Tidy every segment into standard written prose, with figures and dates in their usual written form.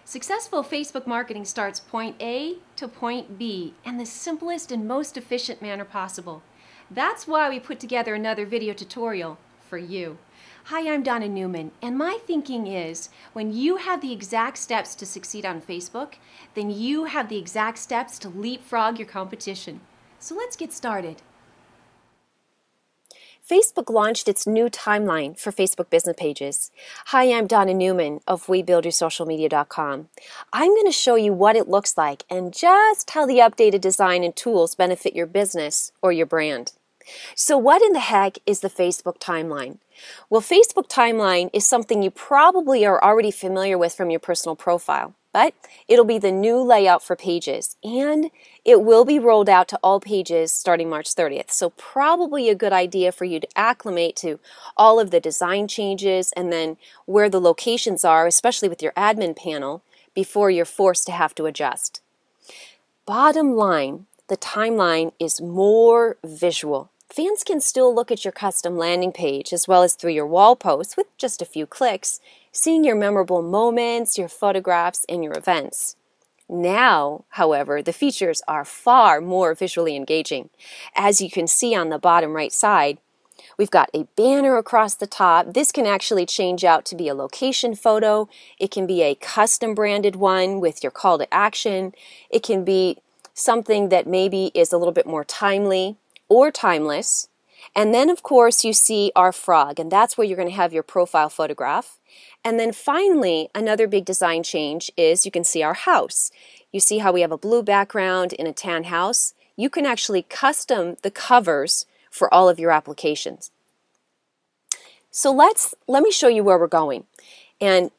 Successful Facebook marketing starts point A to point B in the simplest and most efficient manner possible. That's why we put together another video tutorial for you. Hi, I'm Donna Newman, and my thinking is when you have the exact steps to succeed on Facebook, then you have the exact steps to leapfrog your competition. So let's get started. Facebook launched its new timeline for Facebook business pages. Hi, I'm Donna Newman of WeBuildYourSocialMedia.com. I'm going to show you what it looks like and just how the updated design and tools benefit your business or your brand. So what in the heck is the Facebook timeline? Well, Facebook timeline is something you probably are already familiar with from your personal profile, but it'll be the new layout for pages, and it will be rolled out to all pages starting March 30th. So probably a good idea for you to acclimate to all of the design changes and then where the locations are, especially with your admin panel, before you're forced to have to adjust. Bottom line, the timeline is more visual. Fans can still look at your custom landing page as well as through your wall posts with just a few clicks, seeing your memorable moments, your photographs, and your events. Now, however, the features are far more visually engaging. As you can see on the bottom right side, we've got a banner across the top. This can actually change out to be a location photo. It can be a custom branded one with your call to action. It can be something that maybe is a little bit more timely or timeless. And then, of course, you see our frog, and that's where you're going to have your profile photograph. And then finally, another big design change is you can see our house. You see how we have a blue background in a tan house? You can actually custom the covers for all of your applications. So let me show you where we're going, and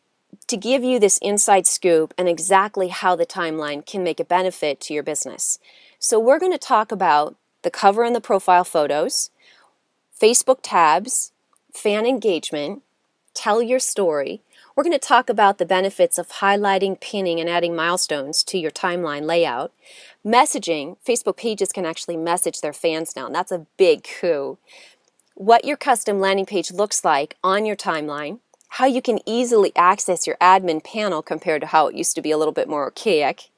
to give you this inside scoop and exactly how the timeline can make a benefit to your business. So we're going to talk about the cover and the profile photos, Facebook tabs, fan engagement, tell your story. We're going to talk about the benefits of highlighting, pinning, and adding milestones to your timeline layout. Messaging, Facebook pages can actually message their fans now, and that's a big coup. What your custom landing page looks like on your timeline, how you can easily access your admin panel compared to how it used to be a little bit more archaic,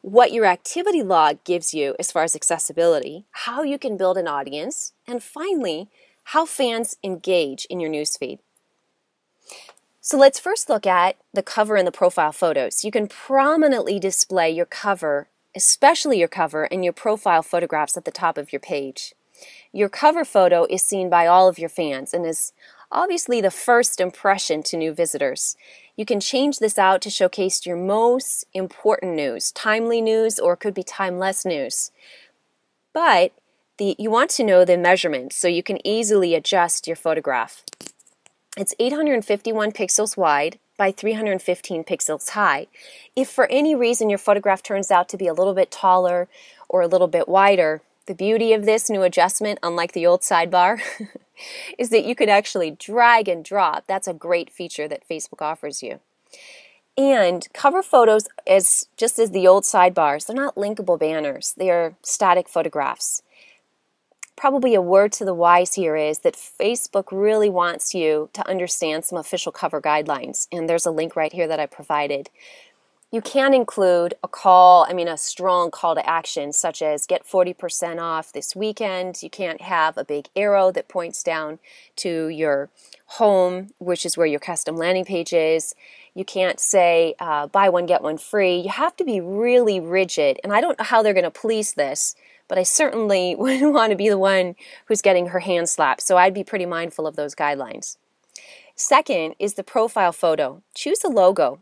what your activity log gives you as far as accessibility, how you can build an audience, and finally, how fans engage in your newsfeed. So let's first look at the cover and the profile photos. You can prominently display your cover, especially your cover and your profile photographs at the top of your page. Your cover photo is seen by all of your fans and is obviously the first impression to new visitors. You can change this out to showcase your most important news, timely news, or it could be timeless news. But you want to know the measurements so you can easily adjust your photograph. It's 851 pixels wide by 315 pixels high. If for any reason your photograph turns out to be a little bit taller or a little bit wider, the beauty of this new adjustment, unlike the old sidebar, is that you could actually drag and drop. That's a great feature that Facebook offers you. And cover photos, just as the old sidebars, they're not linkable banners. They are static photographs. Probably a word to the wise here is that Facebook really wants you to understand some official cover guidelines, and there's a link right here that I provided. You can include a strong call to action, such as get 40% off this weekend. You can't have a big arrow that points down to your home, which is where your custom landing page is. You can't say buy one, get one free. You have to be really rigid, and I don't know how they're going to police this, but I certainly wouldn't want to be the one who's getting her hand slapped, so I'd be pretty mindful of those guidelines. Second is the profile photo. Choose a logo.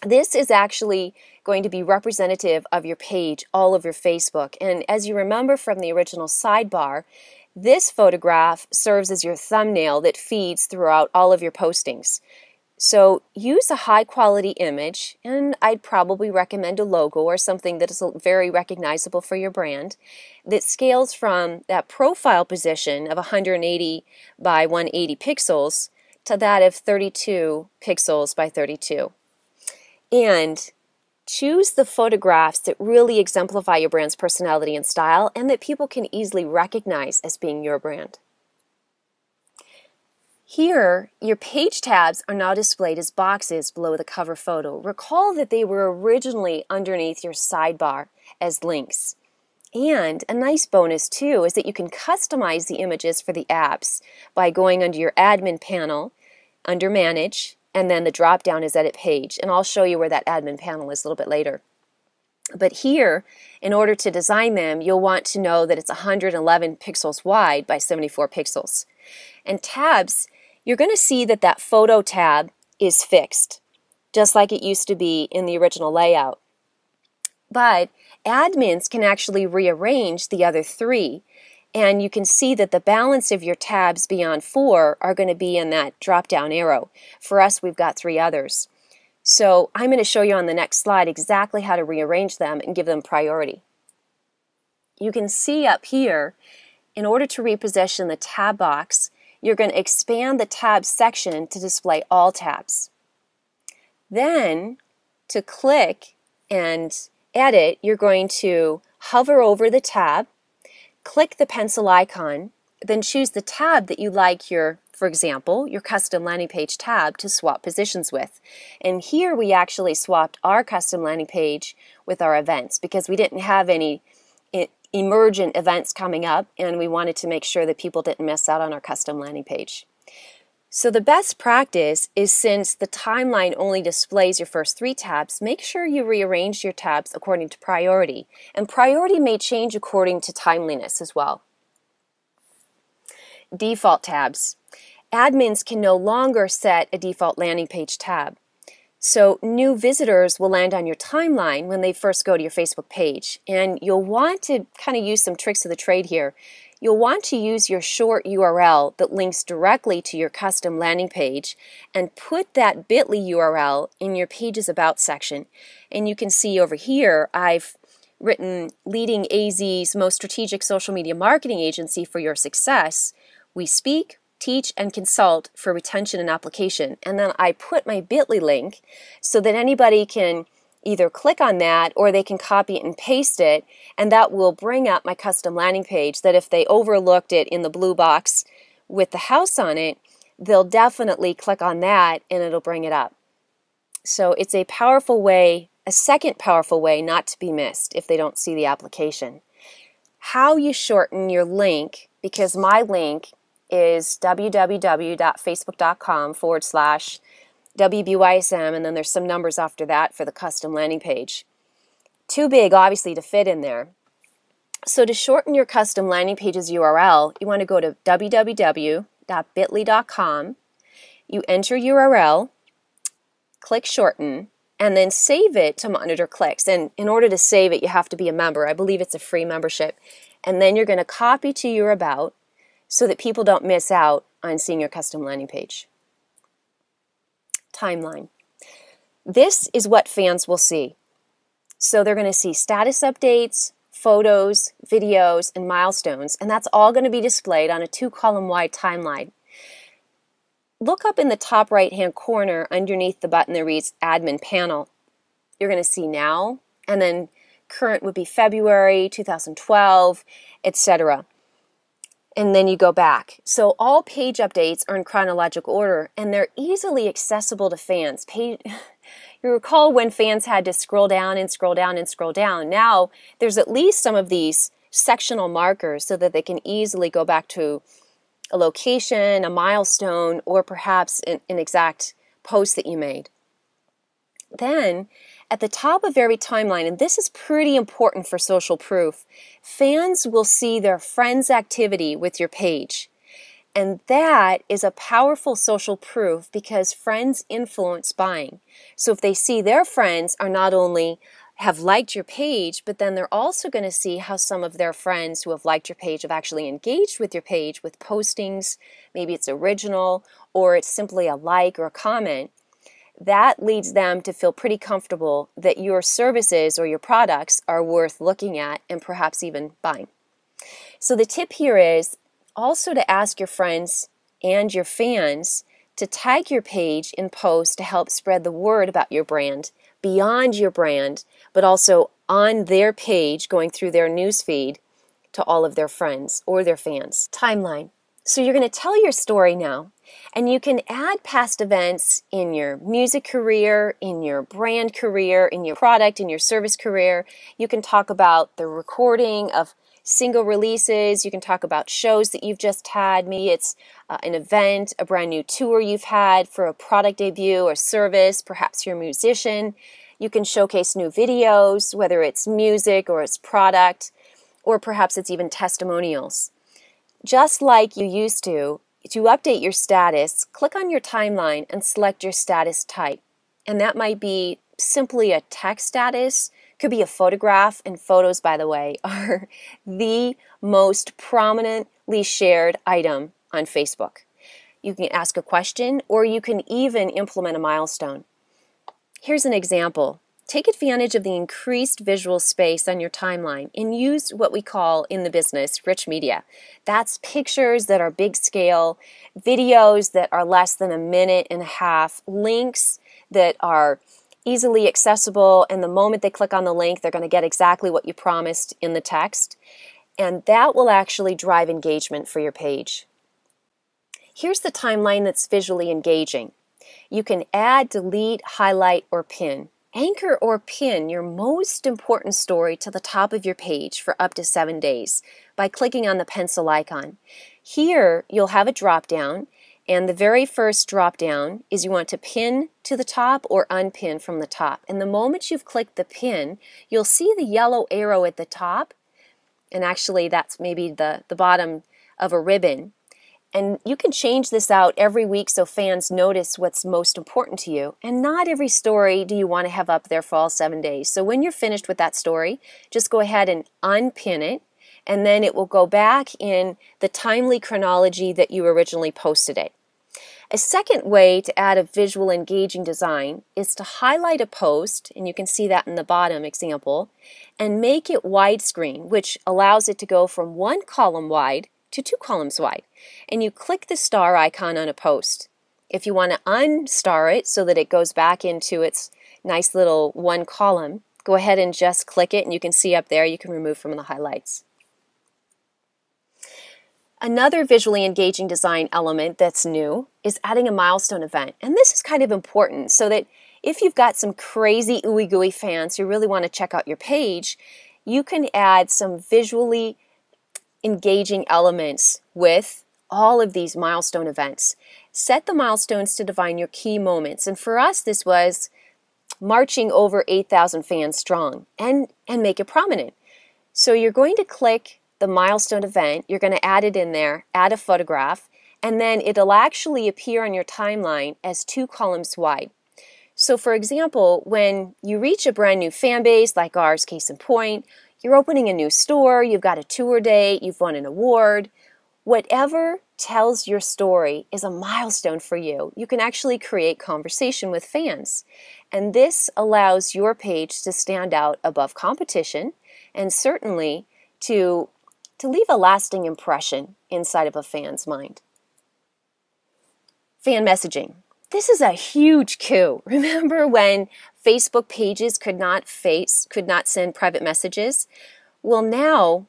This is actually going to be representative of your page all over Facebook. And as you remember from the original sidebar, this photograph serves as your thumbnail that feeds throughout all of your postings. So use a high quality image, and I'd probably recommend a logo or something that is very recognizable for your brand that scales from that profile position of 180 by 180 pixels to that of 32 pixels by 32. And choose the photographs that really exemplify your brand's personality and style and that people can easily recognize as being your brand. Here, your page tabs are now displayed as boxes below the cover photo. Recall that they were originally underneath your sidebar as links. And a nice bonus too is that you can customize the images for the apps by going under your admin panel, under Manage, and then the drop down is Edit Page. And I'll show you where that admin panel is a little bit later. But here, in order to design them, you'll want to know that it's 111 pixels wide by 74 pixels. And tabs, you're going to see that that photo tab is fixed, just like it used to be in the original layout. But admins can actually rearrange the other three, and you can see that the balance of your tabs beyond 4 are going to be in that drop-down arrow. For us, we've got 3 others. So I'm going to show you on the next slide exactly how to rearrange them and give them priority. You can see up here, in order to reposition the tab box, you're going to expand the tabs section to display all tabs. Then, to click and edit, you're going to hover over the tab, click the pencil icon, then choose the tab that you like your, for example, your custom landing page tab to swap positions with. And here we actually swapped our custom landing page with our events because we didn't have any emergent events coming up, and we wanted to make sure that people didn't miss out on our custom landing page. So the best practice is, since the timeline only displays your first 3 tabs, make sure you rearrange your tabs according to priority. And priority may change according to timeliness as well. Default tabs. Admins can no longer set a default landing page tab. So new visitors will land on your timeline when they first go to your Facebook page. And you'll want to kind of use some tricks of the trade here. You'll want to use your short URL that links directly to your custom landing page and put that bit.ly URL in your Pages About section. And you can see over here I've written leading AZ's most strategic social media marketing agency for your success. We speak, teach, and consult for retention and application. And then I put my bit.ly link so that anybody can either click on that or they can copy it and paste it, and that will bring up my custom landing page that if they overlooked it in the blue box with the house on it, they'll definitely click on that and it'll bring it up. So it's a powerful way, a second powerful way not to be missed if they don't see the application. How you shorten your link, because my link is www.facebook.com/WBYSM, and then there's some numbers after that for the custom landing page. Too big, obviously, to fit in there. So to shorten your custom landing page's URL, you want to go to www.bitly.com, you enter URL, click shorten, and then save it to monitor clicks. And in order to save it, you have to be a member. I believe it's a free membership. And then you're going to copy to your About so that people don't miss out on seeing your custom landing page. Timeline. This is what fans will see. So they're going to see status updates, photos, videos, and milestones, and that's all going to be displayed on a 2-column wide timeline. Look up in the top right-hand corner underneath the button that reads Admin Panel. You're going to see now, and then current would be February 2012, etc. And then you go back. So all page updates are in chronological order, and they're easily accessible to fans. You recall when fans had to scroll down and scroll down and scroll down. Now there's at least some of these sectional markers so that they can easily go back to a location, a milestone, or perhaps an exact post that you made. Then, at the top of every timeline, and this is pretty important for social proof, fans will see their friends' activity with your page. And that is a powerful social proof because friends influence buying. So if they see their friends are not only have liked your page, but then they're also going to see how some of their friends who have liked your page have actually engaged with your page with postings. Maybe it's original or it's simply a like or a comment. That leads them to feel pretty comfortable that your services or your products are worth looking at and perhaps even buying. So the tip here is also to ask your friends and your fans to tag your page in posts to help spread the word about your brand beyond your brand, but also on their page going through their newsfeed to all of their friends or their fans. Timeline. So you're going to tell your story now, and you can add past events in your music career, in your brand career, in your product, in your service career. You can talk about the recording of single releases. You can talk about shows that you've just had. Maybe it's an event, a brand new tour you've had for a product debut or service. Perhaps you're a musician. You can showcase new videos, whether it's music or it's product, or perhaps it's even testimonials. Just like you used to update your status, click on your timeline and select your status type. And that might be simply a text status, could be a photograph, and photos, by the way, are the most prominently shared item on Facebook. You can ask a question, or you can even implement a milestone. Here's an example. Take advantage of the increased visual space on your timeline and use what we call in the business rich media. That's pictures that are big scale, videos that are less than a minute and a half, links that are easily accessible, and the moment they click on the link, they're going to get exactly what you promised in the text. And that will actually drive engagement for your page. Here's the timeline that's visually engaging. You can add, delete, highlight, or pin. Anchor or pin your most important story to the top of your page for up to 7 days by clicking on the pencil icon. Here, you'll have a drop-down, and the very first drop-down is you want to pin to the top or unpin from the top. And the moment you've clicked the pin, you'll see the yellow arrow at the top, and actually that's maybe the bottom of a ribbon. And you can change this out every week so fans notice what's most important to you. And not every story do you want to have up there for all 7 days. So when you're finished with that story, just go ahead and unpin it, and then it will go back in the timely chronology that you originally posted it. A second way to add a visual engaging design is to highlight a post, and you can see that in the bottom example, and make it widescreen, which allows it to go from 1 column wide to 2 columns wide. And you click the star icon on a post. If you want to unstar it so that it goes back into its nice little 1 column, go ahead and just click it, and you can see up there you can remove from the highlights. Another visually engaging design element that's new is adding a milestone event. And this is kind of important so that if you've got some crazy ooey gooey fans who really want to check out your page, you can add some visually engaging elements with all of these milestone events. Set the milestones to define your key moments. And for us, this was marching over 8,000 fans strong, and make it prominent. So you're going to click the milestone event, you're going to add it in there, add a photograph, and then it'll actually appear on your timeline as 2 columns wide. So for example, when you reach a brand new fan base like ours, case in point, you're opening a new store, you've got a tour date, you've won an award, whatever tells your story is a milestone for you. You can actually create conversation with fans. And this allows your page to stand out above competition, and certainly to leave a lasting impression inside of a fan's mind. Fan messaging. This is a huge coup. Remember when Facebook pages could not send private messages? Well, now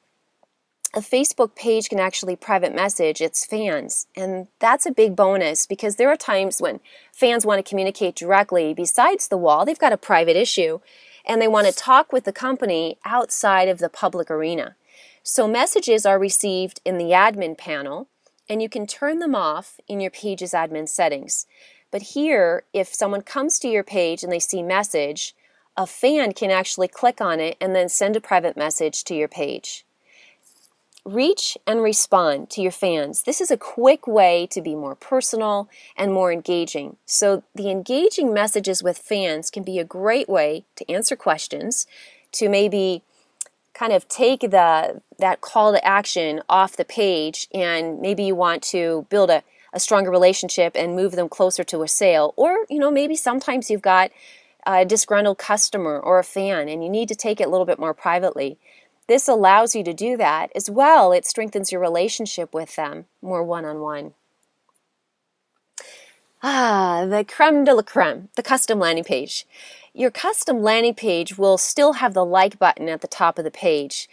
a Facebook page can actually private message its fans, and that's a big bonus because there are times when fans want to communicate directly besides the wall. They've got a private issue, and they want to talk with the company outside of the public arena. So messages are received in the admin panel, and you can turn them off in your page's admin settings. But here, if someone comes to your page and they see message, a fan can actually click on it and then send a private message to your page. Reach and respond to your fans. This is a quick way to be more personal and more engaging. So the engaging messages with fans can be a great way to answer questions, to maybe kind of take that call to action off the page, and maybe you want to build a stronger relationship and move them closer to a sale. Or, maybe sometimes you've got a disgruntled customer or a fan and you need to take it a little bit more privately. This allows you to do that. As well, it strengthens your relationship with them more one-on-one. The creme de la creme, the custom landing page. Your custom landing page will still have the like button at the top of the page.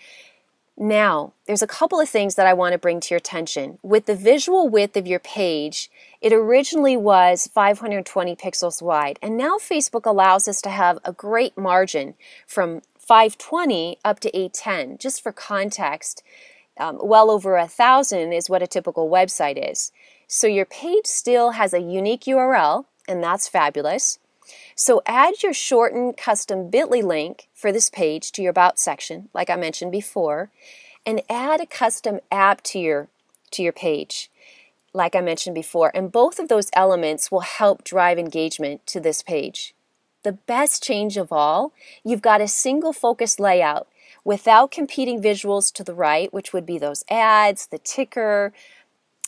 Now, there's a couple of things that I want to bring to your attention. With the visual width of your page, it originally was 520 pixels wide, and now Facebook allows us to have a great margin from 520 up to 810. Just for context, well over 1,000 is what a typical website is. So your page still has a unique URL, and that's fabulous. So add your shortened custom bit.ly link for this page to your About section, like I mentioned before, and add a custom app to your page, like I mentioned before, and both of those elements will help drive engagement to this page. The best change of all, you've got a single focus layout without competing visuals to the right, which would be those ads, the ticker,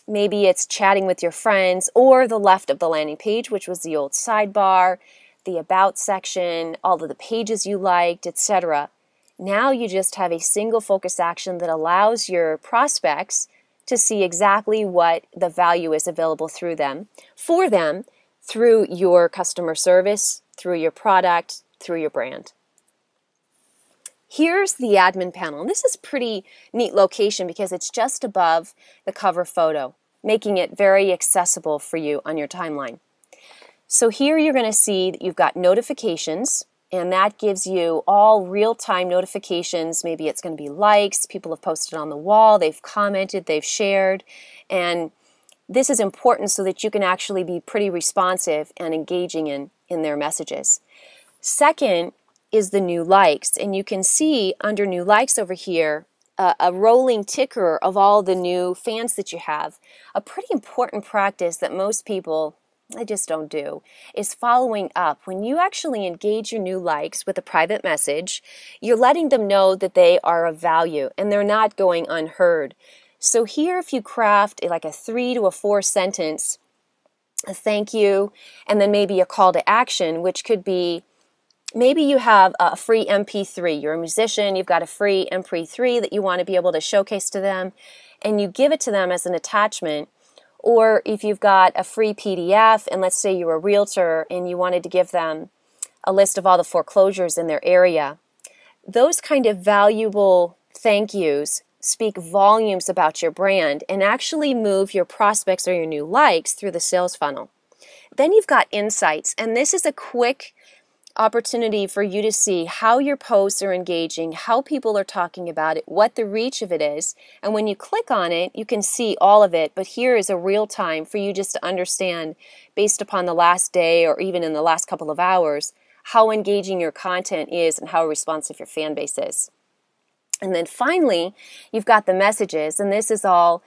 maybe it's chatting with your friends, or the left of the landing page, which was the old sidebar, the About section, all of the pages you liked, etc. Now you just have a single focus action that allows your prospects to see exactly what the value is available for them, through your customer service, through your product, through your brand. Here's the admin panel. This is a pretty neat location because it's just above the cover photo, making it very accessible for you on your timeline. So here you're going to see that you've got notifications, and that gives you all real-time notifications. Maybe it's going to be likes, people have posted on the wall, they've commented, they've shared, and this is important so that you can actually be pretty responsive and engaging in their messages. Second is the new likes, and you can see under new likes over here a rolling ticker of all the new fans that you have. A pretty important practice that most people just don't do is following up. When you actually engage your new likes with a private message, you're letting them know that they are of value and they're not going unheard. So here, if you craft like a 3 to 4 sentence, a thank you, and then maybe a call to action, which could be, maybe you have a free MP3. You're a musician, you've got a free MP3 that you want to be able to showcase to them, and you give it to them as an attachment. Or if you've got a free PDF, and let's say you're a realtor and you wanted to give them a list of all the foreclosures in their area, those kind of valuable thank yous speak volumes about your brand and actually move your prospects or your new likes through the sales funnel. Then you've got insights, and this is a quick opportunity for you to see how your posts are engaging, how people are talking about it, what the reach of it is. And when you click on it, you can see all of it, but here is a real time for you just to understand, based upon the last day or even in the last couple of hours, how engaging your content is and how responsive your fan base is. And then finally, you've got the messages, and this is all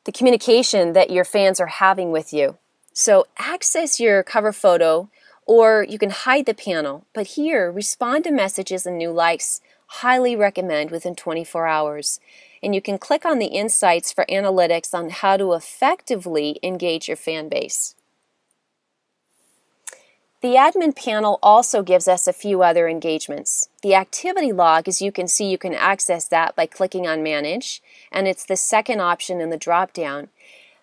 the communication that your fans are having with you. So access your cover photo, or you can hide the panel, but here, respond to messages and new likes. Highly recommend within 24 hours. And you can click on the insights for analytics on how to effectively engage your fan base. The admin panel also gives us a few other engagements. The activity log, as you can see, you can access that by clicking on Manage, and it's the second option in the drop-down.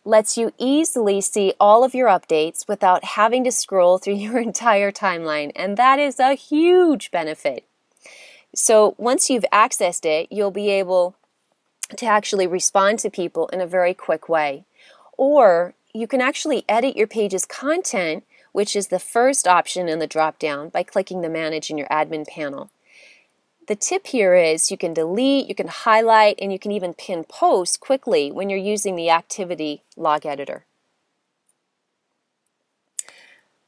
Lets you easily see all of your updates without having to scroll through your entire timeline, and that is a huge benefit. So once you've accessed it, you'll be able to actually respond to people in a very quick way. Or you can actually edit your page's content, which is the first option in the drop-down, by clicking the Manage in your admin panel. The tip here is you can delete, you can highlight, and you can even pin posts quickly when you're using the activity log editor.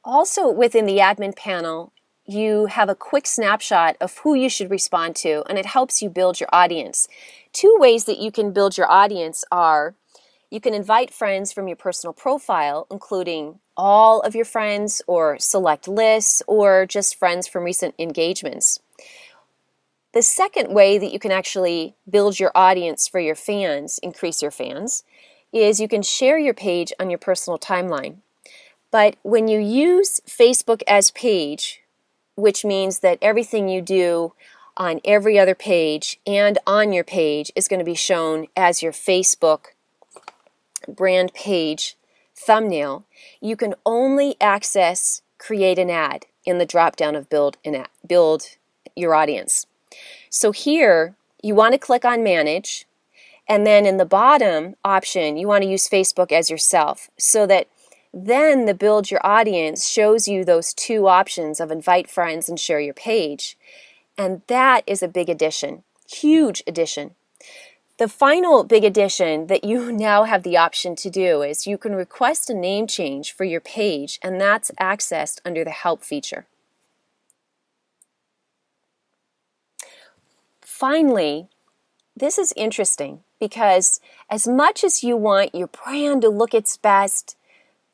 Also within the admin panel, you have a quick snapshot of who you should respond to, and it helps you build your audience. Two ways that you can build your audience are, you can invite friends from your personal profile, including all of your friends or select lists or just friends from recent engagements. The second way that you can actually build your audience for your fans, increase your fans, is you can share your page on your personal timeline. But when you use Facebook as page, which means that everything you do on every other page and on your page is going to be shown as your Facebook brand page thumbnail, you can only access create an ad in the drop down of build your audience. So here you want to click on Manage, and then in the bottom option, you want to use Facebook as yourself, so that then the Build Your Audience shows you those two options of invite friends and share your page. And that is a big addition, huge addition. The final big addition that you now have the option to do is you can request a name change for your page, and that's accessed under the Help feature. Finally, this is interesting because as much as you want your brand to look its best,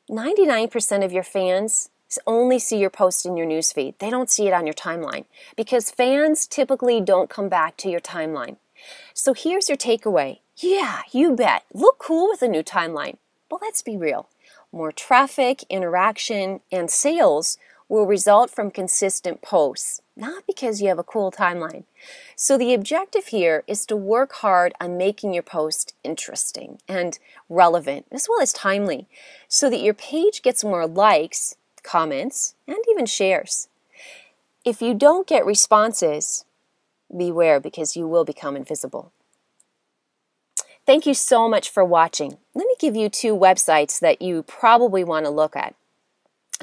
99% of your fans only see your post in your newsfeed. They don't see it on your timeline because fans typically don't come back to your timeline. So here's your takeaway. Yeah, you bet. Look cool with a new timeline. But let's be real. More traffic, interaction, and sales will result from consistent posts, not because you have a cool timeline. So the objective here is to work hard on making your post interesting and relevant, as well as timely, so that your page gets more likes, comments, and even shares. If you don't get responses, beware, because you will become invisible. Thank you so much for watching. Let me give you two websites that you probably want to look at.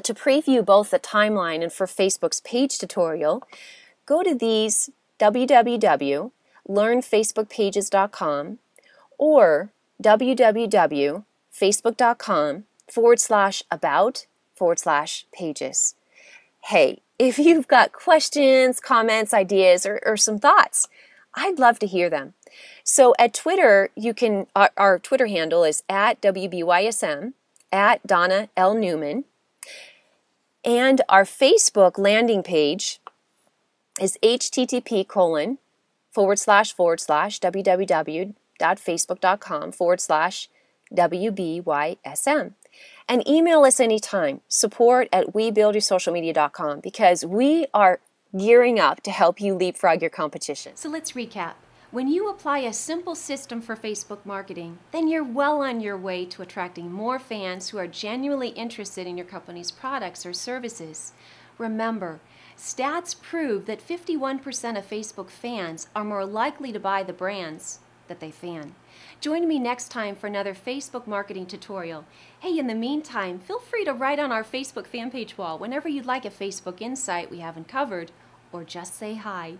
To preview both the timeline and for Facebook's page tutorial, go to these www.learnfacebookpages.com or www.facebook.com/about/pages. Hey, if you've got questions, comments, ideas, or some thoughts, I'd love to hear them. So at Twitter, our Twitter handle is @WBYSM, @Donna L. Newman. And our Facebook landing page is http://www.facebook.com/WBYSM. And email us anytime, support@webuildyoursocialmedia.com, because we are gearing up to help you leapfrog your competition. So let's recap. When you apply a simple system for Facebook marketing, then you're well on your way to attracting more fans who are genuinely interested in your company's products or services. Remember, stats prove that 51% of Facebook fans are more likely to buy the brands that they fan. Join me next time for another Facebook marketing tutorial. Hey, in the meantime, feel free to write on our Facebook fan page wall whenever you'd like a Facebook insight we haven't covered, or just say hi.